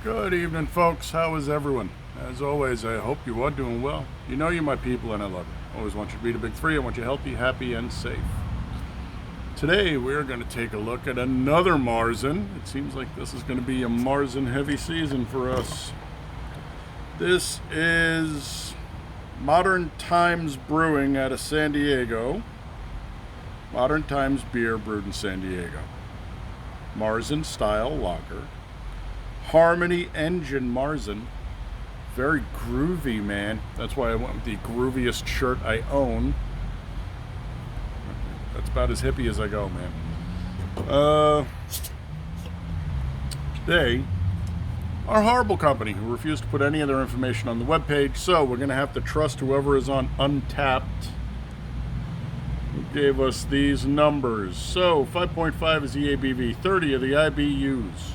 Good evening, folks. How is everyone? As always, I hope you are doing well. You know you're my people and I love you. Always want you to be the big three. I want you healthy, happy, and safe. Today, we're going to take a look at another Marzen. It seems like this is going to be a Marzen heavy season for us. This is Modern Times Brewing out of San Diego. Modern Times beer brewed in San Diego. Marzen style lager. Harmony Engine Marzen. Very groovy, man. That's why I went with the grooviest shirt I own. That's about as hippie as I go, man. They are a horrible company who refused to put any of their information on the webpage, so we're going to have to trust whoever is on Untapped who gave us these numbers. So 5.5 is the ABV, 30 of the IBUs.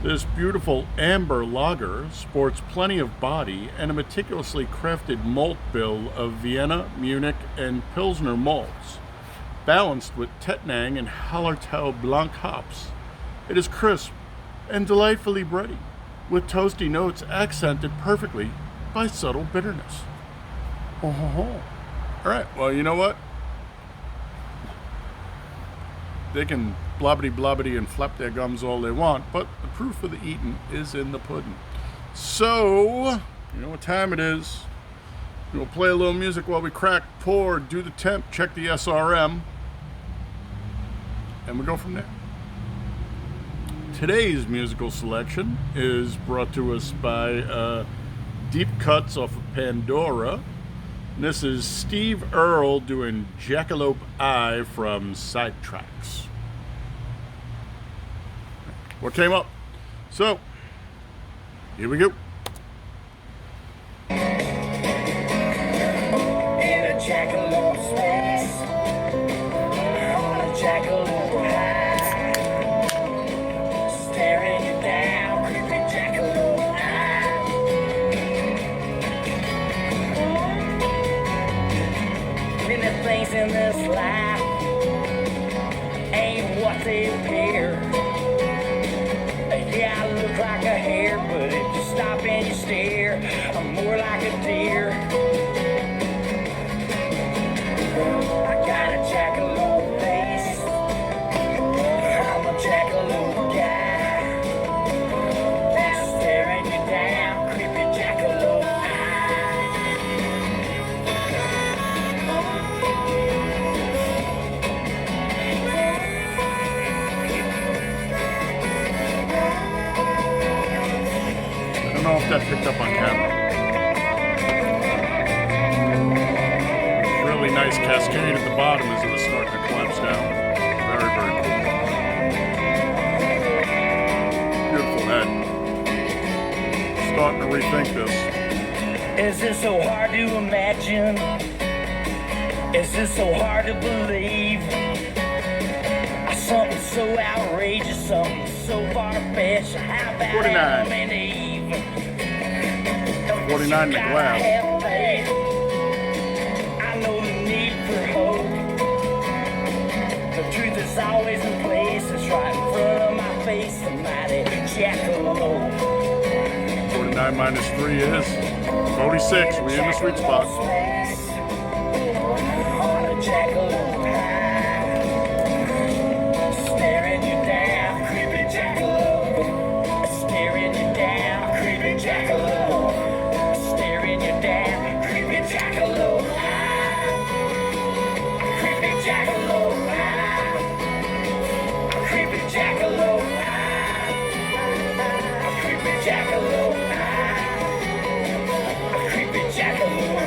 This beautiful amber lager sports plenty of body and a meticulously crafted malt bill of Vienna, Munich, and Pilsner malts, balanced with Tettnang and Hallertau Blanc hops. It is crisp and delightfully bready, with toasty notes accented perfectly by subtle bitterness. Oh. All right, well, you know what? They can blobbity and flap their gums all they want, but the proof of the eating is in the pudding. So, you know what time it is. We'll play a little music while we crack, pour, do the temp, check the SRM, and we go from there. Today's musical selection is brought to us by Deep Cuts off of Pandora. And this is Steve Earle doing Jackalope Eye from Sidetracks. What came up? So, here we go. In a jackalope space, on a jackalope high, staring you down, creepy jackalope eye. Many things in this life ain't what they appear. Yeah, I look like a hare, but if you stop and you stare, I'm more like a deer. I got a jackalope face, I'm a jackalope guy, staring you down, creepy jackalope I don't know if that picked up on camera. Really nice cascade at the bottom as it was starting to collapse down. Very, very cool. Beautiful head. Starting to rethink this. Is this so hard to imagine? Is this so hard to believe? Something so outrageous, something so far-fetched. How about 49. Adam and Eve? 49 in the glass. Have faith. I know the need for hope. The truth is always in place. It's right in front of my face. The mighty jackalope. 49 minus 3 is 46. We in the sweet spot. On a jackalope high, staring you down, creepy jackalope. Staring you down, creepy jackalope. Staring you down, creepy jackalope. Creepy jackalope. Creepy jackalope. Creepy jackalope. Creepy jackalope.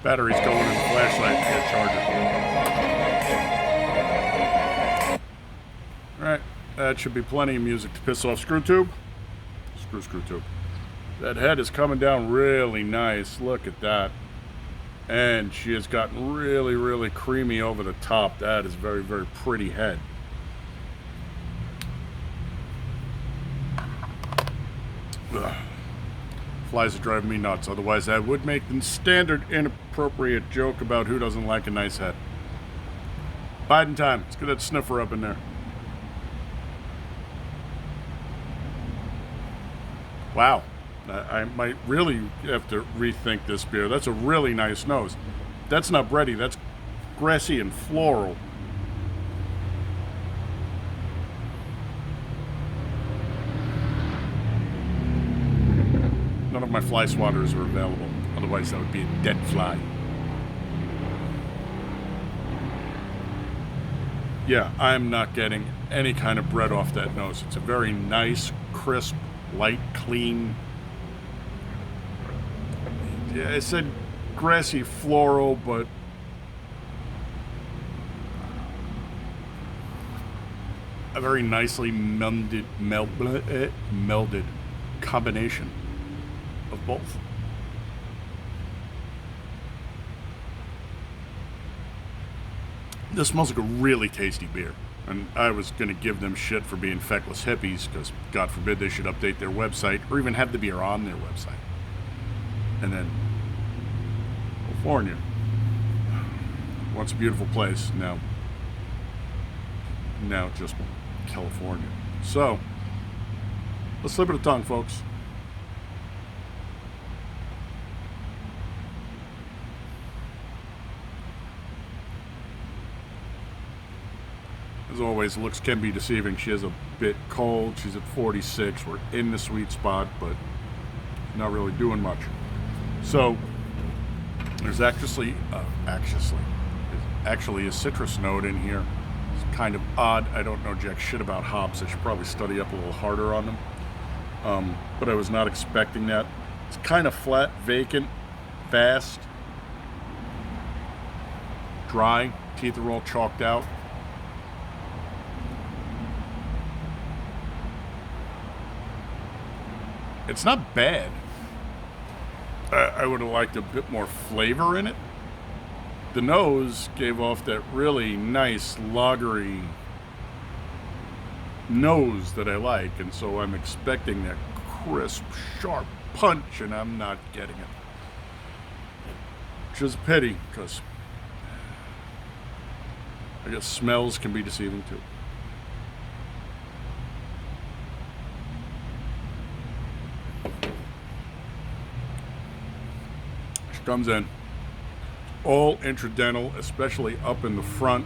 Battery's going in the flashlight to get charged. Alright, that should be plenty of music to piss off Screwtube. Screwtube. That head is coming down really nice. Look at that. And she has gotten really, really creamy over the top. That is very, very pretty head. Ugh. Flies are driving me nuts. Otherwise, I would make the standard inappropriate joke about who doesn't like a nice head. Biding time. Let's get that sniffer up in there. Wow. I might really have to rethink this beer. That's a really nice nose. That's not bready. That's grassy and floral. None of my fly swatters are available. Otherwise, that would be a dead fly. Yeah, I'm not getting any kind of bread off that nose. It's a very nice, crisp, light, clean. Yeah, I said grassy floral, but a very nicely melded combination of both. This smells like a really tasty beer. And I was going to give them shit for being feckless hippies, because God forbid they should update their website or even have the beer on their website. And then California. Once a beautiful place, now just California. So, let's slip of the tongue, folks. As always, looks can be deceiving. She is a bit cold. She's at 46. We're in the sweet spot, but not really doing much. So, there's actually a citrus note in here. It's kind of odd. I don't know jack shit about hops. I should probably study up a little harder on them. But I was not expecting that. It's kind of flat, vacant, fast, dry. Teeth are all chalked out. It's not bad. I would have liked a bit more flavor in it. The nose gave off that really nice lagery nose that I like, and so I'm expecting that crisp, sharp punch, and I'm not getting it. Which is a pity, because I guess smells can be deceiving too. Comes in all intradental, especially up in the front.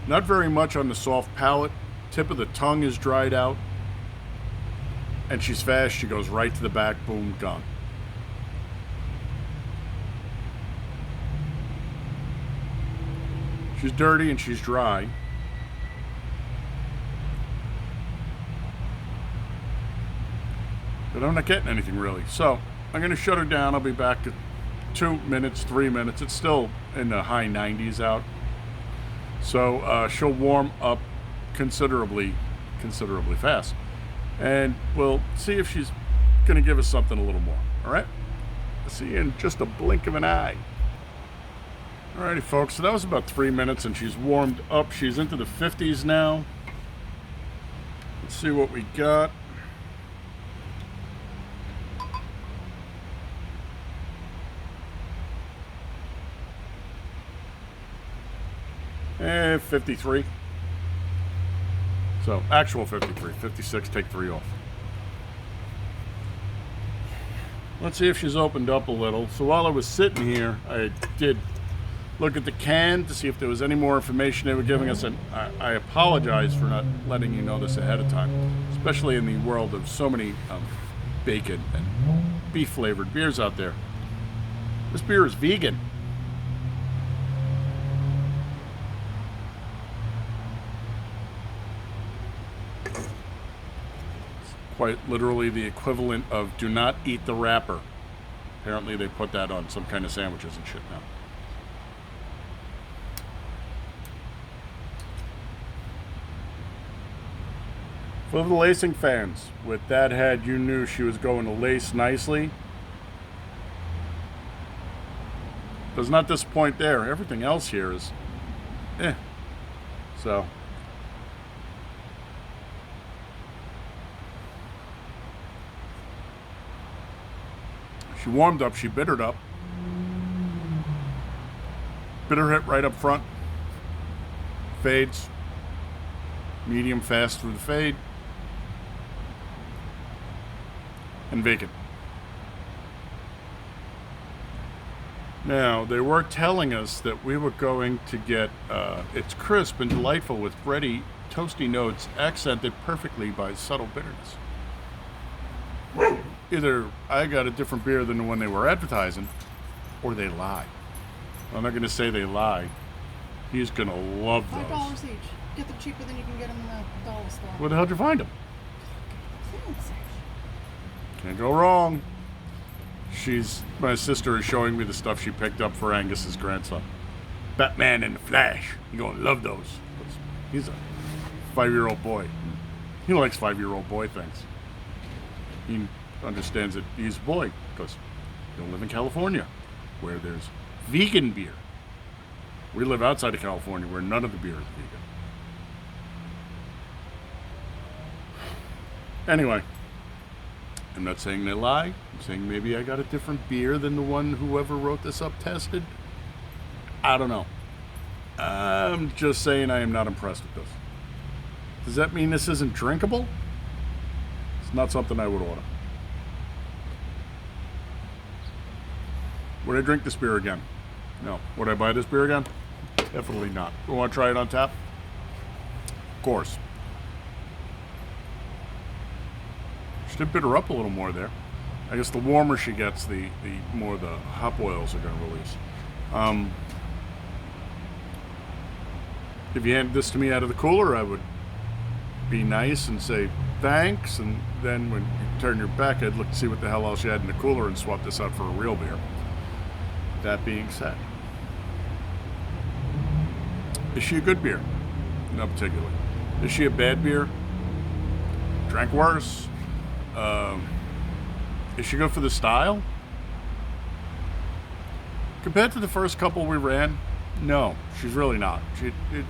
Not very much on the soft palate. Tip of the tongue is dried out, and she's fast. She goes right to the back. Boom, gone. She's dirty and she's dry. But I'm not getting anything really. So I'm going to shut her down. I'll be back at 2 minutes, 3 minutes. It's still in the high 90s out. So she'll warm up considerably fast. And we'll see if she's going to give us something a little more. All right? See you in just a blink of an eye. Alrighty, folks. So that was about 3 minutes, and she's warmed up. She's into the 50s now. Let's see what we got. 53. So, actual 53. 56, take 3 off. Let's see if she's opened up a little. So while I was sitting here, I did look at the can to see if there was any more information they were giving us. And I apologize for not letting you know this ahead of time, especially in the world of so many bacon and beef-flavored beers out there. This beer is vegan. Quite literally the equivalent of do not eat the wrapper. Apparently they put that on some kind of sandwiches and shit now. For the lacing fans, with that head you knew she was going to lace nicely. Does not disappoint there. Everything else here is So She warmed up, she bittered up. Bitter hit right up front. Fades. Medium fast through the fade. And vacant. Now, they were telling us that we were going to get, it's crisp and delightful with bready, toasty notes accented perfectly by subtle bitterness. Either I got a different beer than the one they were advertising, or they lie. I'm not going to say they lie. He's going to love those. $5 each. Get them cheaper than you can get them in the dollar store. Where the hell did you find them? Thanks. Can't go wrong. My sister is showing me the stuff she picked up for Angus's grandson. Batman and the Flash. You're going to love those. He's a 5-year-old boy. He likes 5-year-old boy things. He understands that he's a boy because he don't live in California where there's vegan beer. We live outside of California where none of the beer is vegan. Anyway, I'm not saying they lie. I'm saying maybe I got a different beer than the one whoever wrote this up tested. I don't know. I'm just saying I am not impressed with this. Does that mean this isn't drinkable? It's not something I would order. Would I drink this beer again? No. Would I buy this beer again? Definitely not. You want to try it on tap? Of course. She did bitter up a little more there. I guess the warmer she gets, the more the hop oils are going to release. If you handed this to me out of the cooler, I would be nice and say thanks, and then when you turn your back, I'd look to see what the hell else you had in the cooler and swap this out for a real beer. That being said, is she a good beer? Not particularly. Is she a bad beer? Drank worse. Is she good for the style? Compared to the first couple we ran, no, she's really not.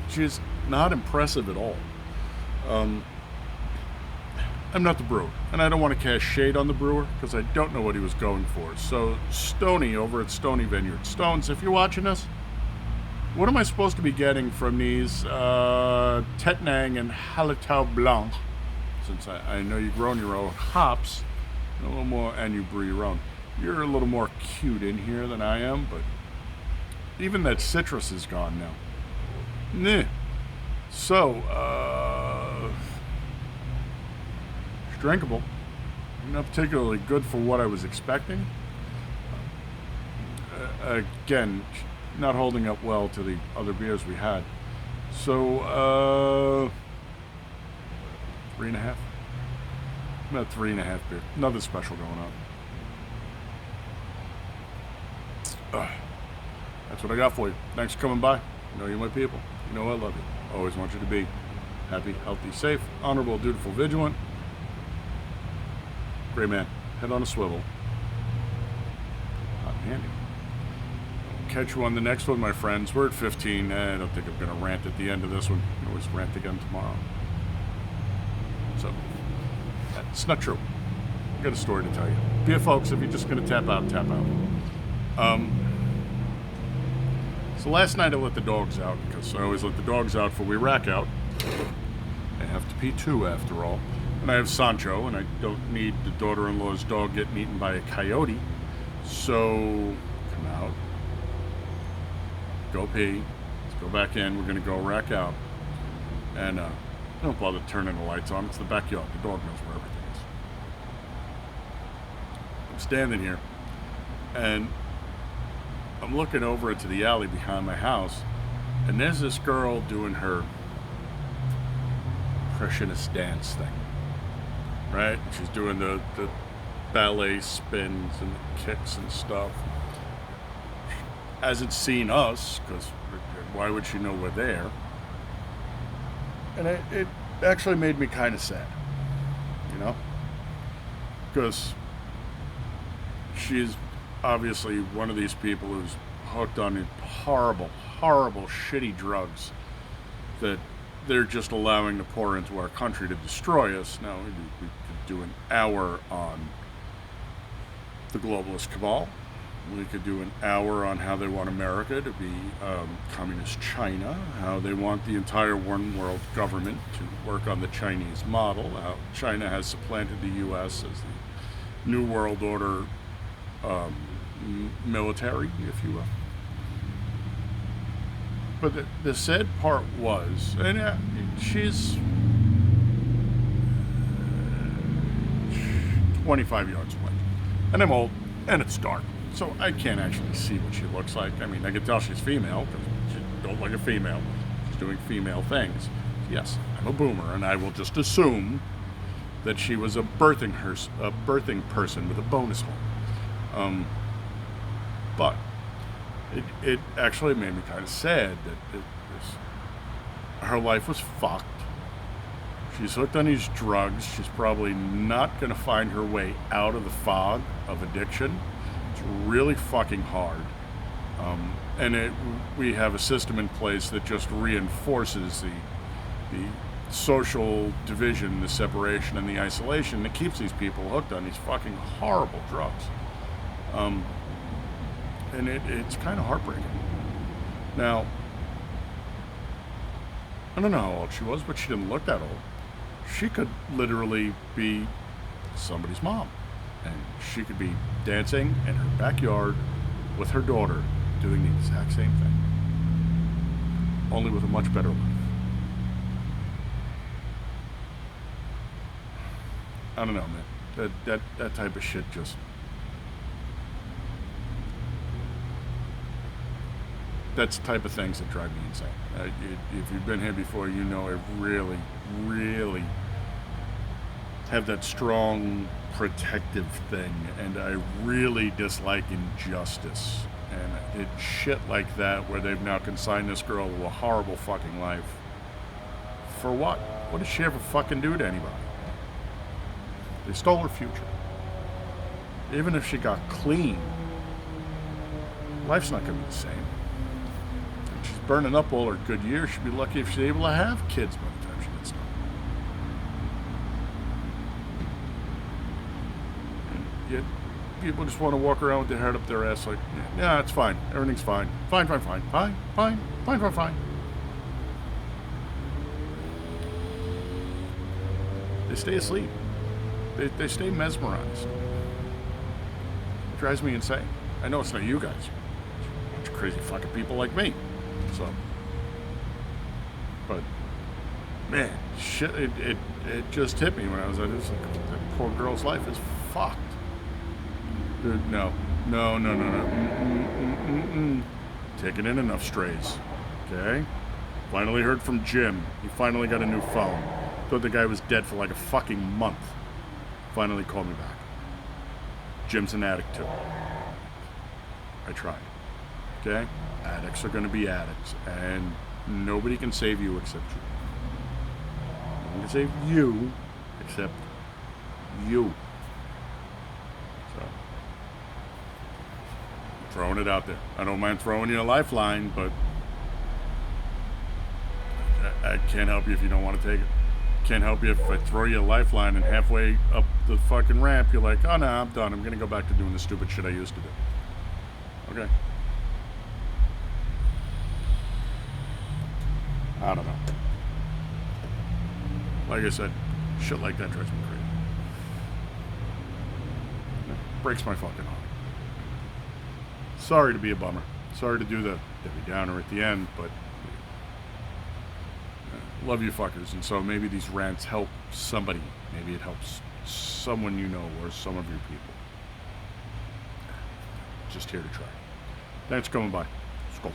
She's not impressive at all. I'm not the brewer, and I don't want to cast shade on the brewer because I don't know what he was going for. So, Stoney over at Stoney Vineyard. Stones, if you're watching us, what am I supposed to be getting from these Tettnang and Hallertau Blanc? Since I know you've grown your own hops, a little more, and you brew your own. You're a little more cute in here than I am, but even that citrus is gone now. Nah. So, it's drinkable. Not particularly good for what I was expecting. Again, not holding up well to the other beers we had. So, 3.5. About 3.5 beer. Nothing special going on. That's what I got for you. Thanks for coming by. You know you're my people. You know I love you. Always want you to be happy, healthy, safe, honorable, dutiful, vigilant. Great man. Head on a swivel. Hot and handy. Catch you on the next one, my friends. We're at 15. I don't think I'm going to rant at the end of this one. I can always rant again tomorrow. So, it's not true. I've got a story to tell you. Beer folks, if you're just going to tap out, tap out. So last night I let the dogs out, because I always let the dogs out before we rack out. I have to pee too, after all. And I have Sancho, and I don't need the daughter-in-law's dog getting eaten by a coyote. So, come out. Go pee. Let's go back in. We're going to go rack out. And don't bother turning the lights on. It's the backyard. The dog knows where everything is. I'm standing here, and I'm looking over into the alley behind my house, and there's this girl doing her impressionist dance thing, right? She's doing the ballet spins and the kicks and stuff. Hasn't seen us, because why would she know we're there? And it actually made me kind of sad, you know? Because she's obviously one of these people who's hooked on horrible, horrible, shitty drugs that they're just allowing to pour into our country to destroy us. Now, we could do an hour on the globalist cabal. We could do an hour on how they want America to be communist China, how they want the entire one world government to work on the Chinese model, how China has supplanted the U.S. as the New World Order military, if you will. But the sad part was, and she's 25 yards away, and I'm old, and it's dark. So I can't actually see what she looks like. I mean, I can tell she's female because she don't like a female. She's doing female things. Yes, I'm a boomer, and I will just assume that she was a birthing person with a bonus hole. But it actually made me kind of sad that her life was fucked. She's hooked on these drugs. She's probably not going to find her way out of the fog of addiction. It's really fucking hard. And we have a system in place that just reinforces the social division, the separation, and the isolation that keeps these people hooked on these fucking horrible drugs. And it's kind of heartbreaking. Now, I don't know how old she was, but she didn't look that old. She could literally be somebody's mom. And she could be dancing in her backyard with her daughter doing the exact same thing. Only with a much better life. I don't know, man. That type of shit just... That's the type of things that drive me insane. If you've been here before, you know I really, really have that strong protective thing, and I really dislike injustice. And it's shit like that where they've now consigned this girl to a horrible fucking life. For what? What did she ever fucking do to anybody? They stole her future. Even if she got clean, life's not gonna be the same. She's burning up all her good years. She'd be lucky if she's able to have kids by the time she gets done. And yet, people just want to walk around with their head up their ass like, yeah, it's fine. Everything's fine. Fine. They stay asleep. They stay mesmerized. It drives me insane. I know it's not you guys. It's a bunch of crazy fucking people like me. So, but man, shit, it just hit me when I was at this. Like, that poor girl's life is fucked. Dude, no. Taking in enough strays. Okay? Finally heard from Jim. He finally got a new phone. Thought the guy was dead for like a fucking month. Finally called me back. Jim's an addict too. I tried. Okay? Addicts are going to be addicts, and nobody can save you except you. No one can save you except you. So, I'm throwing it out there. I don't mind throwing you a lifeline, but I can't help you if you don't want to take it. Can't help you if I throw you a lifeline and halfway up the fucking ramp, you're like, oh no, I'm done. I'm going to go back to doing the stupid shit I used to do. Okay. I don't know. Like I said, shit like that drives me crazy. It breaks my fucking heart. Sorry to be a bummer. Sorry to do the Debbie Downer at the end, but love you fuckers. And so maybe these rants help somebody. Maybe it helps someone you know or some of your people. Just here to try. Thanks for coming by. Skull.